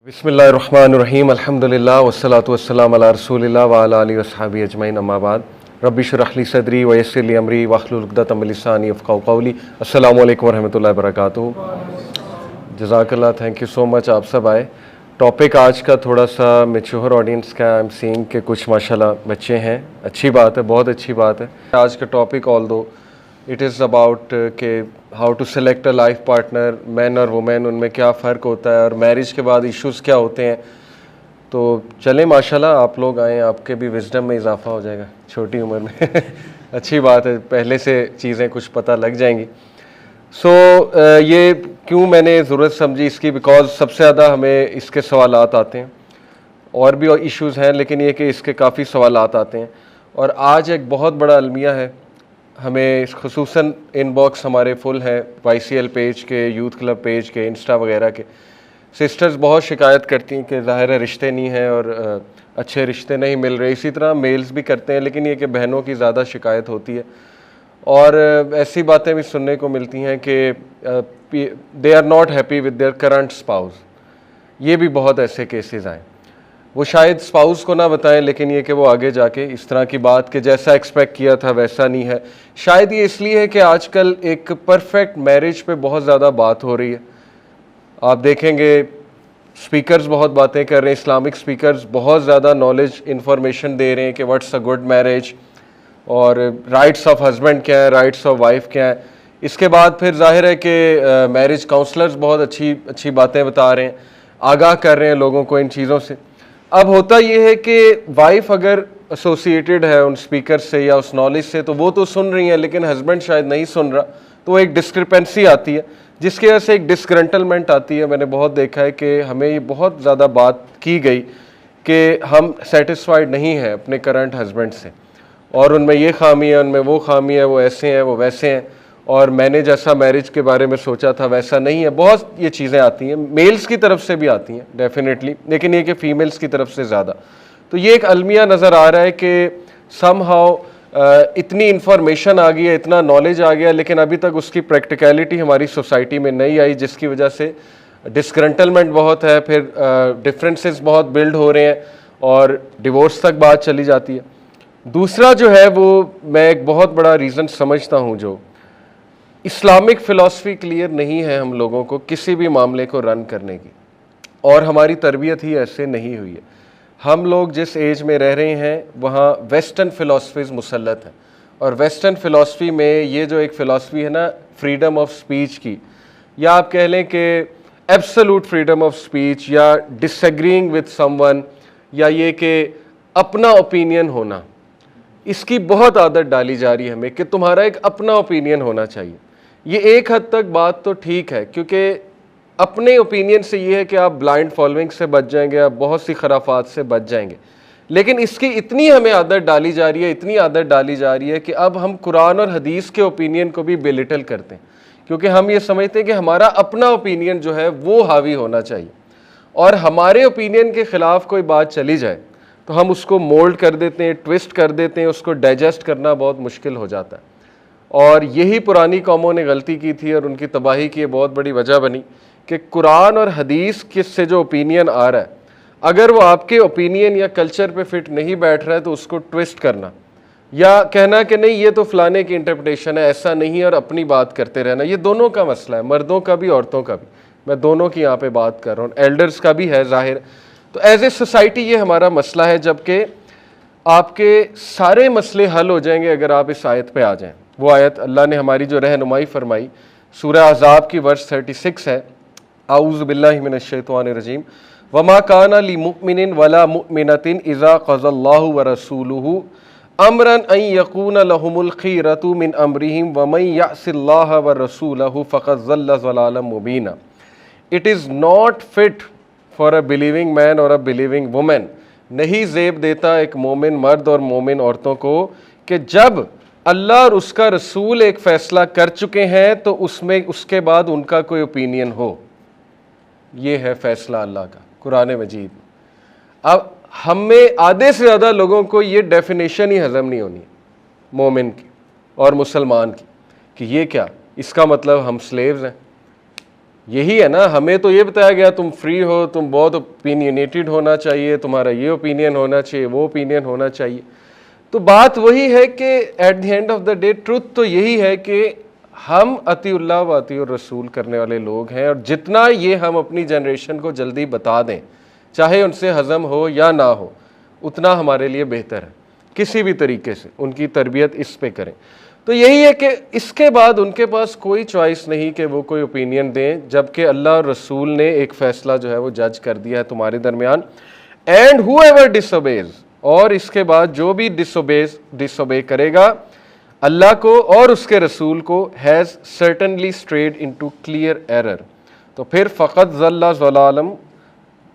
बिस्मिल्लाहिर्रहमानिर्रहीम अल्हम्दुलिल्लाह वस्सलातु वस्सलाम अला रसूलिल्लाह व अला आलिहि वस्हबिहि अजमईन अम्मा बाद रब्बि इश्रह ली सदरी व यस्सिर ली अमरी वहलुल उक़दतम मिन लिसानी यफ़क़हू क़ौली। अस्सलामु अलैकुम वरहमतुल्लाहि वबरकातुहू। जज़ाकल्लाह, थैंक यू सो मच, आप सब आए। टॉपिक आज का थोड़ा सा मैच्योर ऑडियंस का आई एम सीइंग कि कुछ माशाल्लाह बच्चे हैं, अच्छी बात है, बहुत अच्छी बात है। आज का topic although it is about के how to select a life partner, man और वुमेन, उनमें क्या फ़र्क होता है और मैरिज के बाद इश्यूज़ क्या होते हैं। तो चलें, माशाल्लाह आप लोग आएँ, आपके भी विजडम में इजाफा हो जाएगा छोटी उम्र में अच्छी बात है, पहले से चीज़ें कुछ पता लग जाएंगी। ये क्यों मैंने ज़रूरत समझी इसकी, बिकॉज़ सबसे ज़्यादा हमें इसके सवालात आते हैं, और भी इश्यूज़ हैं लेकिन ये कि इसके काफ़ी सवालात आते हैं। और आज एक बहुत बड़ा अलमिया है, हमें खुसूसन इनबॉक्स हमारे फुल हैं YCL पेज के, यूथ क्लब पेज के, इंस्टा वगैरह के। सिस्टर्स बहुत शिकायत करती हैं कि ज़ाहिर है रिश्ते नहीं हैं और अच्छे रिश्ते नहीं मिल रहे। इसी तरह मेल्स भी करते हैं, लेकिन ये कि बहनों की ज़्यादा शिकायत होती है और ऐसी बातें भी सुनने को मिलती हैं कि they are not happy with their current spouse. ये भी बहुत ऐसे केसेस आए, वो शायद स्पाउस को ना बताएं, लेकिन ये कि वो आगे जाके इस तरह की बात कि जैसा एक्सपेक्ट किया था वैसा नहीं है। शायद ये इसलिए है कि आजकल एक परफेक्ट मैरिज पे बहुत ज़्यादा बात हो रही है। आप देखेंगे स्पीकर्स बहुत बातें कर रहे हैं, इस्लामिक स्पीकर्स बहुत ज़्यादा नॉलेज इंफॉर्मेशन दे रहे हैं कि व्हाट्स अ गुड मैरिज और राइट्स ऑफ हस्बैंड क्या है, राइट्स ऑफ वाइफ क्या है। इसके बाद फिर जाहिर है कि मैरिज काउंसलर्स बहुत अच्छी बातें बता रहे हैं, आगाह कर रहे हैं लोगों को इन चीज़ों से। अब होता यह है कि वाइफ अगर एसोसिएटेड है उन स्पीकर से या उस नॉलेज से, तो वो तो सुन रही है लेकिन हस्बैंड शायद नहीं सुन रहा, तो एक डिस्क्रिपेंसी आती है जिसकी वजह से एक डिस्ग्रंटलमेंट आती है। मैंने बहुत देखा है कि हमें ये बहुत ज़्यादा बात की गई कि हम सेटिस्फाइड नहीं हैं अपने करंट हस्बैंड से, और उनमें ये खामी है, उनमें वो खामी है, वो ऐसे हैं, वो वैसे हैं, और मैंने जैसा मैरिज के बारे में सोचा था वैसा नहीं है। बहुत ये चीज़ें आती हैं, मेल्स की तरफ से भी आती हैं डेफिनेटली, लेकिन ये कि फ़ीमेल्स की तरफ से ज़्यादा। तो ये एक अलमिया नज़र आ रहा है कि समहाउ इतनी इन्फॉर्मेशन आ गई है, इतना नॉलेज आ गया, लेकिन अभी तक उसकी प्रैक्टिकलिटी हमारी सोसाइटी में नहीं आई, जिसकी वजह से डिस्ग्रंटलमेंट बहुत है, फिर डिफरेंसेस बहुत बिल्ड हो रहे हैं और डिवोर्स तक बात चली जाती है। दूसरा जो है वो मैं एक बहुत बड़ा रीज़न समझता हूँ, जो इस्लामिक फ़िलासफ़ी क्लियर नहीं है हम लोगों को किसी भी मामले को रन करने की, और हमारी तरबियत ही ऐसे नहीं हुई है। हम लोग जिस एज में रह रहे हैं वहाँ वेस्टर्न फ़िलासफ़ीज़ मुसल्लत हैं, और वेस्टर्न फ़िलासफ़ी में ये जो एक फ़िलासफ़ी है ना फ्रीडम ऑफ स्पीच की, या आप कह लें कि एब्सोल्यूट फ्रीडम ऑफ स्पीच, या डिसएग्रीइंग विद समवन, या ये कि अपना ओपिनियन होना, इसकी बहुत आदत डाली जा रही है हमें कि तुम्हारा एक अपना ओपिनियन होना चाहिए। ये एक हद तक बात तो ठीक है, क्योंकि अपने ओपिनियन से ये है कि आप ब्लाइंड फॉलोइंग से बच जाएंगे, आप बहुत सी खराफात से बच जाएंगे, लेकिन इसकी इतनी हमें आदत डाली जा रही है, इतनी आदत डाली जा रही है कि अब हम कुरान और हदीस के ओपिनियन को भी बेलिटल करते हैं, क्योंकि हम ये समझते हैं कि हमारा अपना ओपिनियन जो है वो हावी होना चाहिए, और हमारे ओपिनियन के ख़िलाफ़ कोई बात चली जाए तो हम उसको मोल्ड कर देते हैं, ट्विस्ट कर देते हैं, उसको डाइजेस्ट करना बहुत मुश्किल हो जाता है। और यही पुरानी कौमों ने गलती की थी और उनकी तबाही की बहुत बड़ी वजह बनी कि कुरान और हदीस से जो ओपिनियन आ रहा है, अगर वो आपके ओपिनियन या कल्चर पे फिट नहीं बैठ रहा है तो उसको ट्विस्ट करना, या कहना कि नहीं ये तो फ़लाने की इंटरप्रिटेशन है, ऐसा नहीं, और अपनी बात करते रहना। ये दोनों का मसला है, मर्दों का भी औरतों का भी, मैं दोनों की यहाँ पे बात कर रहा हूँ, एल्डर्स का भी है ज़ाहिर। तो एज ए सोसाइटी ये हमारा मसला है, जबकि आपके सारे मसले हल हो जाएंगे अगर आप इस आयत पे आ जाएं। वो आयत अल्लाह ने हमारी जो रहनुमाई फरमाई, सूरह अहज़ाब की वर्स 36 है, आऊज़ु बिल्लाहि मिनश शैतानिर रजीम, वमा काना लिमुमिनिन वला मुमिनतिन इज़ा क़ज़ल्लाहु व रसूलुहु अमरन अन यकून लहुमुल खियरतु मिन अमरिहिम वमन यअसिल्लाह व रसूलहु फ़क़द ज़ल्ल ज़लालन मुबीना। It is not fit for a believing man और अ बिलीविंग वुमेन, नहीं ज़ेब देता एक मोमिन मर्द और मोमिन औरतों को कि जब अल्लाह और उसका रसूल एक फ़ैसला कर चुके हैं तो उसमें उसके बाद उनका कोई ओपिनियन हो। ये है फ़ैसला अल्लाह का कुरान मजीद में। अब हम में आधे से ज़्यादा लोगों को ये डेफिनेशन ही हज़म नहीं होनी मोमिन की और मुसलमान की कि ये क्या, इसका मतलब हम स्लेव्स हैं, यही है ना, हमें तो ये बताया गया तुम फ्री हो, तुम बहुत ओपिनियनेटेड होना चाहिए, तुम्हारा ये ओपिनियन होना चाहिए, वो ओपिनियन होना चाहिए। तो बात वही है कि at the end of the day truth तो यही है कि हम अतीउल्लाह व अतीउर रसूल करने वाले लोग हैं, और जितना ये हम अपनी जनरेशन को जल्दी बता दें, चाहे उनसे हज़म हो या ना हो, उतना हमारे लिए बेहतर है। किसी भी तरीके से उनकी तरबियत इस पे करें। तो यही है कि इसके बाद उनके पास कोई चॉइस नहीं कि वो कोई ओपिनियन दें, जबकि अल्लाह और रसूल ने एक फ़ैसला जो है वो जज कर दिया है तुम्हारे दरमियान। एंड हुएवर डिसोबेज, और इसके बाद जो भी डिसोबे करेगा अल्लाह को और उसके रसूल को, has certainly strayed into clear error, तो फिर फ़क़त ज़ल्ला ज़लालम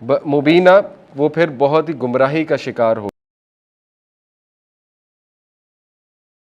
मुबीना, वो फिर बहुत ही गुमराही का शिकार हो।